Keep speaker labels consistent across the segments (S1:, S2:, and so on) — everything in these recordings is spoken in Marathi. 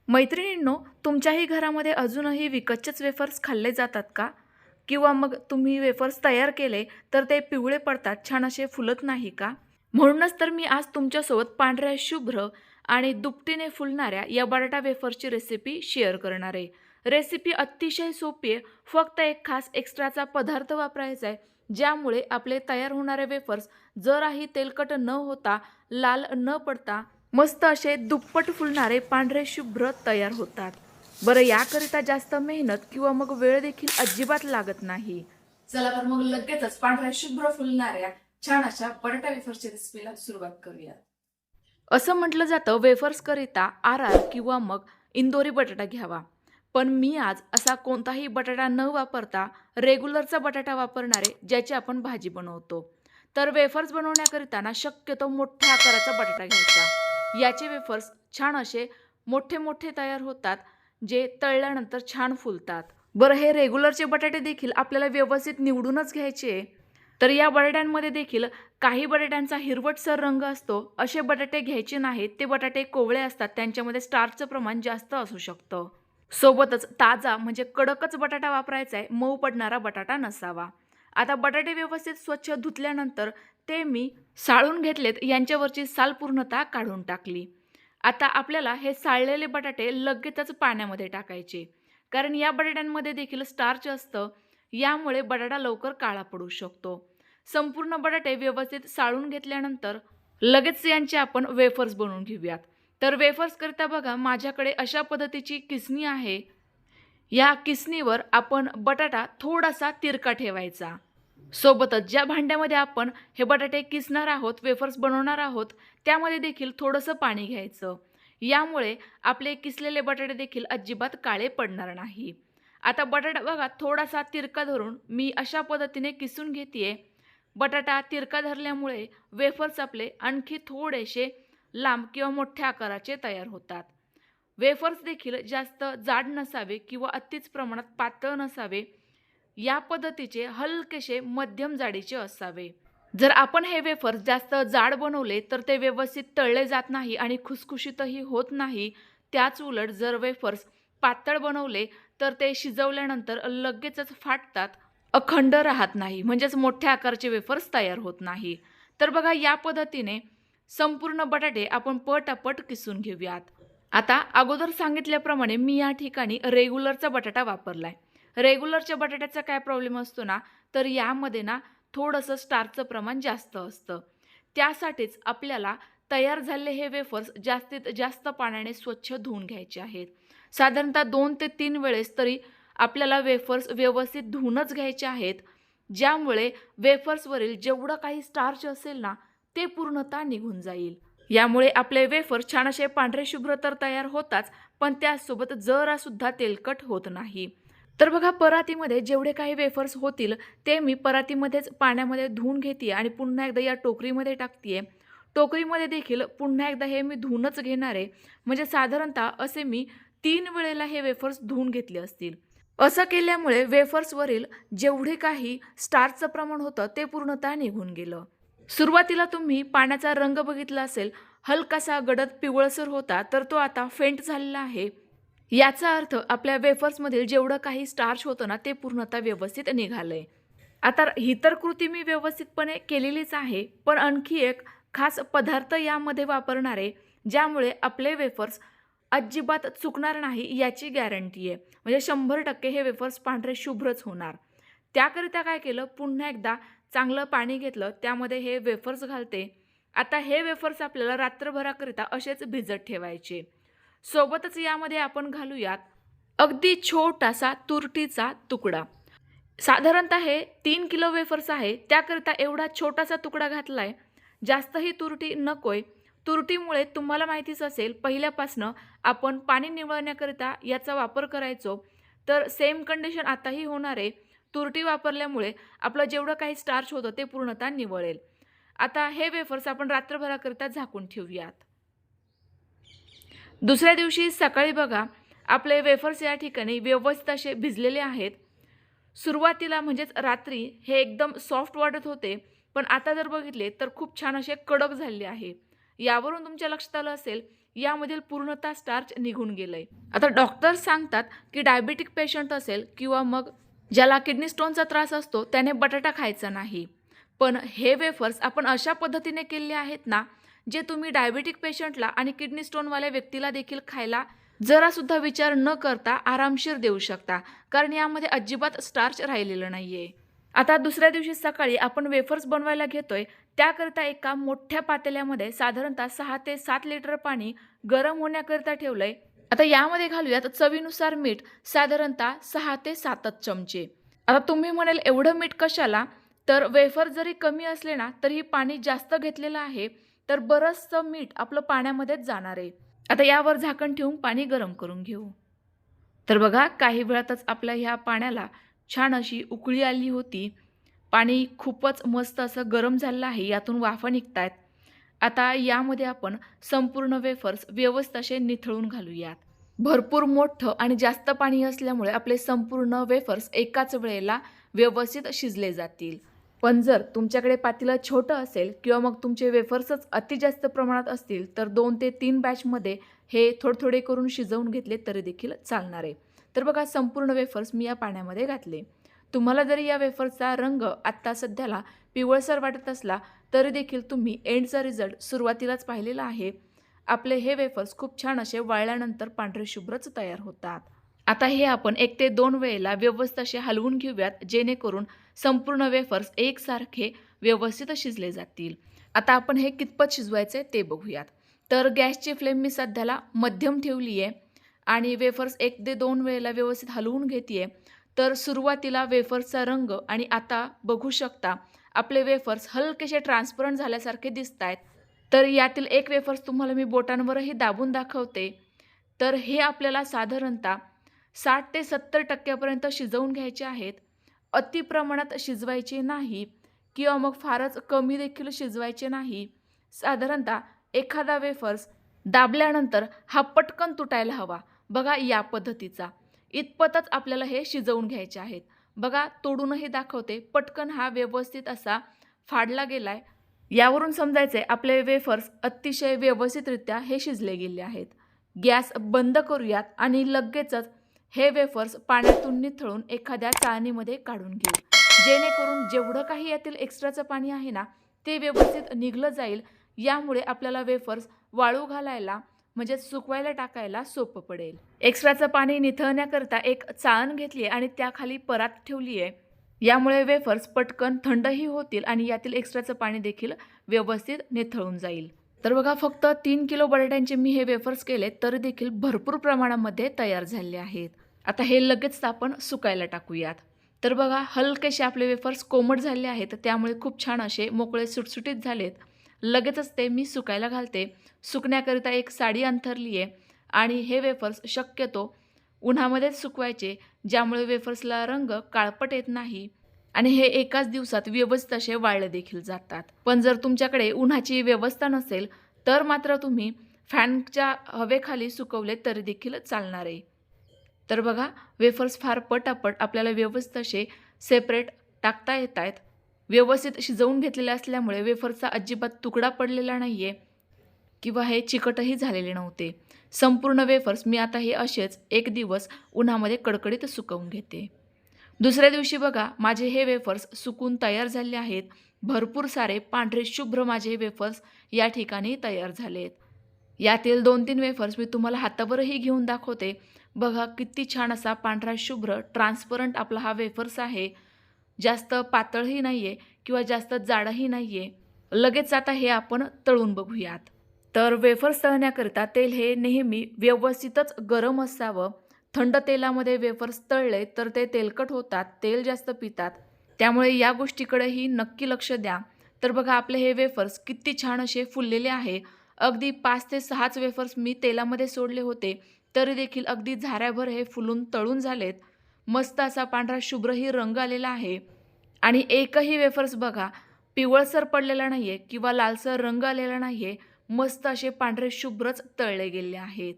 S1: मैत्रिणींनो, तुमच्याही घरामध्ये अजूनही विकतचेच वेफर्स खाल्ले जातात का? किंवा मग तुम्ही वेफर्स तयार केले तर ते पिवळे पडतात, छान असे फुलत नाही का? म्हणूनच तर मी आज तुमच्यासोबत पांढऱ्या शुभ्र आणि दुपटीने फुलणाऱ्या या बटाटा वेफर्सची रेसिपी शेअर करणार आहे. रेसिपी अतिशय सोपी आहे. फक्त एक खास एक्स्ट्राचा पदार्थ वापरायचा आहे, ज्यामुळे आपले तयार होणारे वेफर्स जराही तेलकट न होता, लाल न पडता मस्त असे दुप्पट फुलणारे पांढरे शुभ्र तयार होतात. बरं, याकरिता जास्त मेहनत किंवा मग वेळ देखील अजिबात लागत नाही. चला तर मग लगेचच पांढऱ्या शुभ्र फुलणाऱ्या छान अशा बटाटा वेफर्सच्या रेसिपीला सुरुवात करूया. असं म्हटलं जातं वेफर्स करिता आर किंवा मग इंदोरी बटाटा घ्यावा. पण मी आज असा कोणताही बटाटा न वापरता रेग्युलरचा बटाटा वापरणारे, ज्याची आपण भाजी बनवतो. तर वेफर्स बनवण्याकरिता ना शक्यतो मोठ्या आकाराचा बटाटा घ्यायचा. याचे वेफर्स छान असे मोठे मोठे तयार होतात, जे तळल्यानंतर छान फुलतात. बरं, हे रेग्युलरचे बटाटे देखील आपल्याला व्यवस्थित निवडूनच घ्यायचे. तर या बटाट्यांमध्ये देखील काही बटाट्यांचा हिरवटसर रंग असतो. असे बटाटे घ्यायचे नाहीत. ते बटाटे कोवळे असतात, त्यांच्यामध्ये स्टार्चचं प्रमाण जास्त असू शकतं. सोबतच ताजा म्हणजे कडकच बटाटा वापरायचा आहे, मऊ पडणारा बटाटा नसावा. आता बटाटे व्यवस्थित स्वच्छ धुतल्यानंतर ते मी साळून घेतलेत, यांच्यावरची साल पूर्णतः काढून टाकली. आता आपल्याला हे साळलेले बटाटे लगेचच पाण्यामध्ये टाकायचे, कारण या बटाट्यांमध्ये देखील स्टार्च असतं. यामुळे बटाटा लवकर काळा पडू शकतो. संपूर्ण बटाटे व्यवस्थित साळून घेतल्यानंतर लगेच यांचे आपण वेफर्स बनवून घेऊयात. तर वेफर्स करता बघा, माझ्याकडे अशा पद्धतीची किसणी आहे. या किसणीवर आपण बटाटा थोडासा तिरका ठेवायचा. सोबतच ज्या भांड्यामध्ये आपण हे बटाटे किसणार आहोत, वेफर्स बनवणार आहोत, त्यामध्ये देखील थोडंसं पाणी घ्यायचं. यामुळे आपले किसलेले बटाटे देखील अजिबात काळे पडणार नाही. आता बटाटा बघा थोडासा तिरका धरून मी अशा पद्धतीने किसून घेतेय. बटाटा तिरका धरल्यामुळे वेफर्स आपले आणखी थोडेसे लांब किंवा मोठ्या आकाराचे तयार होतात. वेफर्स देखील जास्त जाड नसावे किंवा अतिच प्रमाणात पातळ नसावे. या पद्धतीचे हलकेसे मध्यम जाडीचे असावे. जर आपण हे वेफर्स जास्त जाड बनवले तर ते व्यवस्थित तळले जात नाही आणि खुसखुशीतही होत नाही. त्याच उलट जर वेफर्स पातळ बनवले तर ते शिजवल्यानंतर लगेचच फाटतात, अखंड राहत नाही, म्हणजेच मोठ्या आकाराचे वेफर्स तयार होत नाही. तर बघा, या पद्धतीने संपूर्ण बटाटे आपण पटापट किसून घेऊयात. आता अगोदर सांगितल्याप्रमाणे मी या ठिकाणी रेग्युलरचा बटाटा वापरलाय. रेग्युलरच्या बटाट्याचा काय प्रॉब्लेम असतो ना, तर यामध्ये ना थोडंसं स्टार्चचं प्रमाण जास्त असतं. त्यासाठीच आपल्याला तयार झालेले हे वेफर्स जास्तीत जास्त पाण्याने स्वच्छ धुवून घ्यायचे आहेत. साधारणतः 2 ते 3 वेळेस तरी आपल्याला वेफर्स व्यवस्थित धुवूनच घ्यायचे आहेत, ज्यामुळे वेफर्सवरील जेवढं काही स्टार्च असेल ना, ते पूर्णतः निघून जाईल. यामुळे आपले वेफर छान असे पांढरे शुभ्र तर तयार होताच, पण त्यासोबत जरा सुद्धा तेलकट होत नाही. तर बघा, परातीमध्ये जेवढे काही वेफर्स होतील ते मी परातीमध्येच पाण्यामध्ये धुवून घेते आणि पुन्हा एकदा या टोकरीमध्ये टाकते. टोकरीमध्ये देखील पुन्हा एकदा हे मी धुवूनच घेणार आहे. म्हणजे साधारणतः असे मी 3 वेळेला हे वेफर्स धुवून घेतले असतील. असं केल्यामुळे वेफर्सवरील जेवढे काही स्टार्चचं प्रमाण होतं ते पूर्णतः निघून गेलं. सुरुवातीला तुम्ही पाण्याचा रंग बघितला असेल, हलकासा गडद पिवळसर होता, तर तो आता फेंट झालेला आहे. याचा अर्थ आपल्या वेफर्समधील जेवढं काही स्टार्च होतं ना, ते पूर्णतः व्यवस्थित निघालंय. आता ही तर कृती मी व्यवस्थितपणे केलेलीच आहे, पण आणखी एक खास पदार्थ यामध्ये वापरणार आहे, ज्यामुळे आपले वेफर्स अजिबात चुकणार नाही याची गॅरंटी आहे. म्हणजे 100% हे वेफर्स पांढरे शुभ्रच होणार. त्याकरिता काय केलं, पुन्हा एकदा चांगलं पाणी घेतलं, त्यामध्ये हे वेफर्स घालते. आता हे वेफर्स आपल्याला रात्रभराकरिता असेच भिजत ठेवायचे. सोबतच यामध्ये आपण घालूयात अगदी छोटासा तुरटीचा तुकडा. साधारणतः हे 3 किलो वेफर्स आहे, त्याकरिता एवढा छोटासा तुकडा घातलाय. जास्तही तुरटी नकोय. तुरटीमुळे तुम्हाला माहितीच असेल, पहिल्यापासनं आपण पाणी निवळण्याकरिता याचा वापर करायचो. तर सेम कंडिशन आताही होणार आहे. तुरटी वापरल्यामुळे आपलं जेवढं काही स्टार्च होतं ते पूर्णतः निवळेल. आता हे वेफर्स आपण रात्रभराकरिता झाकून ठेवूयात. दुसऱ्या दिवशी सकाळी बघा, आपले वेफर्स या ठिकाणी व्यवस्थित असे भिजलेले आहेत. सुरुवातीला म्हणजेच रात्री हे एकदम सॉफ्ट वाटत होते, पण आता जर बघितले तर खूप छान असे कडक झालेले आहे. यावरून तुमच्या लक्षात आलं असेल, यामधील पूर्णतः स्टार्च निघून गेलंय. आता डॉक्टर्स सांगतात की डायबिटिक पेशंट असेल किंवा मग ज्याला किडनी स्टोनचा त्रास असतो त्याने बटाटा खायचा नाही. पण हे वेफर्स आपण अशा पद्धतीने केले आहेत ना, जे तुम्ही डायबिटिक पेशंटला आणि किडनी स्टोनवाल्या व्यक्तीला देखील खायला जरासुद्धा विचार न करता आरामशीर देऊ शकता, कारण यामध्ये अजिबात स्टार्च राहिलेलं नाहीये. आता दुसऱ्या दिवशी सकाळी आपण वेफर्स बनवायला घेतोय, त्याकरिता एका मोठ्या पातेल्यामध्ये साधारणतः 6 ते 7 लिटर पाणी गरम होण्याकरिता ठेवलंय. आता यामध्ये घालूयात चवीनुसार मीठ, साधारणतः 6 ते 7 चमचे. आता तुम्ही म्हणाल एवढं मीठ कशाला? तर वेफर जरी कमी असले ना तरीही पाणी जास्त घेतलेलं आहे, तर बरंचसं मीठ आपलं पाण्यामध्येच जाणार आहे. आता यावर झाकण ठेवून पाणी गरम करून घेऊ. तर बघा काही वेळातच आपल्या ह्या पाण्याला छान अशी उकळी आली होती. पाणी खूपच मस्त असं गरम झालं आहे, यातून वाफा निघतायत. आता यामध्ये आपण संपूर्ण वेफर्स व्यवस्थित असे निथळून घालूयात. भरपूर मोठं आणि जास्त पाणी असल्यामुळे आपले संपूर्ण वेफर्स एकाच वेळेला व्यवस्थित शिजले जातील. पण जर तुमच्याकडे पातेलं छोटं असेल किंवा मग तुमचे वेफर्सच अति जास्त प्रमाणात असतील तर 2 ते 3 बॅचमध्ये हे थोडे करून शिजवून घेतले तरी देखील चालणार आहे. तर बघा संपूर्ण वेफर्स मी या पाण्यामध्ये घातले. तुम्हाला जरी या वेफर्सचा रंग आत्ता सध्याला पिवळसर वाटत असला तरी देखील तुम्ही एंडचा रिझल्ट सुरुवातीलाच पाहिलेला आहे. आपले हे वेफर्स खूप छान असे वाळल्यानंतर पांढरे शुभ्रच तयार होतात. आता हे आपण 1 ते 2 वेळेला व्यवस्थित असे हलवून घेऊयात, जेणेकरून संपूर्ण वेफर्स एकसारखे व्यवस्थित शिजले जातील. आता आपण हे कितपत शिजवायचे ते बघूयात. तर गॅसची फ्लेम मी सध्याला मध्यम ठेवली आहे आणि वेफर्स 1 ते 2 वेळेला व्यवस्थित हलवून घेते. तर सुरुवातीला वेफर्सचा रंग आणि आता बघू शकता आपले वेफर्स हलकेसे ट्रान्सपरंट झाल्यासारखे दिसत आहेत. तर यातील एक वेफर्स तुम्हाला मी बोटांवरही दाबून दाखवते. तर हे आपल्याला साधारणतः 60 ते 70% शिजवून घ्यायचे आहेत. अति प्रमाणात शिजवायचे नाही किंवा मग फारच कमी देखील शिजवायचे नाही. साधारणतः एखादा वेफर्स दाबल्यानंतर हा पटकन तुटायला हवा. बघा या पद्धतीचा. इतपतच आपल्याला हे शिजवून घ्यायचे आहेत. बघा तोडूनही दाखवते. पटकन हा व्यवस्थित असा फाडला गेलाय. यावरून समजायचे आपले वेफर्स अतिशय व्यवस्थितरित्या हे शिजले गेले आहेत. गॅस बंद करूयात आणि लगेचच हे वेफर्स पाण्यातून निथळून एखाद्या चाळणीमध्ये काढून घेऊ, जेणेकरून जेवढं काही यातील एक्स्ट्राचं पाणी आहे ना ते व्यवस्थित निघलं जाईल. यामुळे आपल्याला वेफर्स वाळू घालायला म्हणजे सुकवायला टाकायला सोपं पडेल. एक्स्ट्राचं पाणी निथळण्याकरता एक चाळण घेतली आहे आणि त्याखाली परात ठेवली आहे. यामुळे वेफर्स पटकन थंडही होतील आणि यातील एक्स्ट्राचं पाणी देखील व्यवस्थित निथळून जाईल. तर बघा फक्त 3 किलो बटाट्यांचे मी हे वेफर्स केले तरी देखील भरपूर प्रमाणामध्ये तयार झाले आहेत. आता हे लगेच आपण सुकायला टाकूयात. तर बघा हलकेसे आपले वेफर्स कोमट झाले आहेत, त्यामुळे खूप छान असे मोकळे सुटसुटीत झालेत. लगेचच ते मी सुकायला घालते. सुकण्याकरिता एक साडी अंथरली आहे आणि हे वेफर्स शक्यतो उन्हामध्येच सुकवायचे, ज्यामुळे वेफर्सला रंग काळपट येत नाही आणि हे एकाच दिवसात व्यवस्थित असे वाळले देखील जातात. पण जर तुमच्याकडे उन्हाची व्यवस्था नसेल तर मात्र तुम्ही फॅनच्या हवेखाली सुकवले तरी देखील चालणार आहे. तर बघा वेफर्स फार पटापट आपल्याला व्यवस्थित असे सेपरेट टाकता येत आहेत. व्यवस्थित शिजवून घेतलेले असल्यामुळे वेफर्सचा अजिबात तुकडा पडलेला नाही आहे किंवा हे चिकटही झालेले नव्हते. संपूर्ण वेफर्स मी आता हे असेच एक दिवस उन्हामध्ये कडकडीत सुकवून घेते. दुसऱ्या दिवशी बघा माझे हे वेफर्स सुकून तयार झाले आहेत. भरपूर सारे पांढरे शुभ्र माझे हे वेफर्स या ठिकाणी तयार झालेत. यातील 2-3 वेफर्स मी तुम्हाला हातावरही घेऊन दाखवते. बघा किती छान असा पांढरा शुभ्र ट्रान्सपरंट आपला हा वेफर्स आहे. जास्त पातळही नाही आहे किंवा जास्त जाडही नाही आहे. लगेच आता हे आपण तळून बघूयात. तर वेफर्स तळण्याकरिता तेल हे नेहमी व्यवस्थितच गरम असावं. थंड तेलामध्ये वेफर्स तळले तर ते तेलकट होतात, तेल जास्त पितात. त्यामुळे या गोष्टीकडेही नक्की लक्ष द्या. तर बघा आपले हे वेफर्स किती छान असे फुललेले आहे. अगदी 5 ते 6च वेफर्स मी तेलामध्ये सोडले होते तरी देखील अगदी झाऱ्याभर हे फुलून तळून झालेत. मस्त असा पांढरा शुभ्रही रंग आलेला आहे आणि एकही वेफर्स बघा पिवळसर पडलेला नाही आहे किंवा लालसर रंग आलेला नाही आहे. मस्त असे पांढरे शुभ्रच तळले गेले आहेत.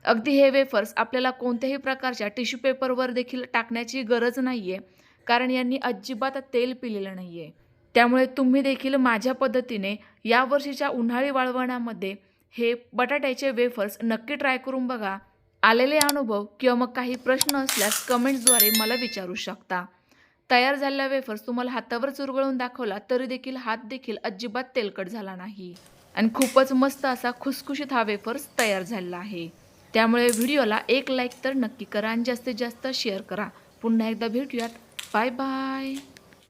S1: अगदी हे वेफर्स आपल्याला कोणत्याही प्रकारच्या टिश्यू पेपरवर देखील टाकण्याची गरज नाही आहे, कारण यांनी अजिबात तेल पिलेलं नाही आहे. त्यामुळे तुम्ही देखील माझ्या पद्धतीने यावर्षीच्या उन्हाळी वाळवणामध्ये हे बटाट्याचे वेफर्स नक्की ट्राय करून बघा. आलेले अनुभव किंवा मग काही प्रश्न असल्यास कमेंट्सद्वारे मला विचारू शकता. तयार झालेला वेफर्स तुम्हाला हातावर चुरगळून दाखवला तरी देखील हात देखील अजिबात तेलकट झाला नाही आणि खूपच मस्त असा खुसखुशीत हा वेफर्स तयार झालेला आहे. त्यामुळे व्हिडिओला एक लाईक तर नक्की करा आणि जास्तीत जास्त शेअर करा. पुन्हा एकदा भेटूयात. Bye bye.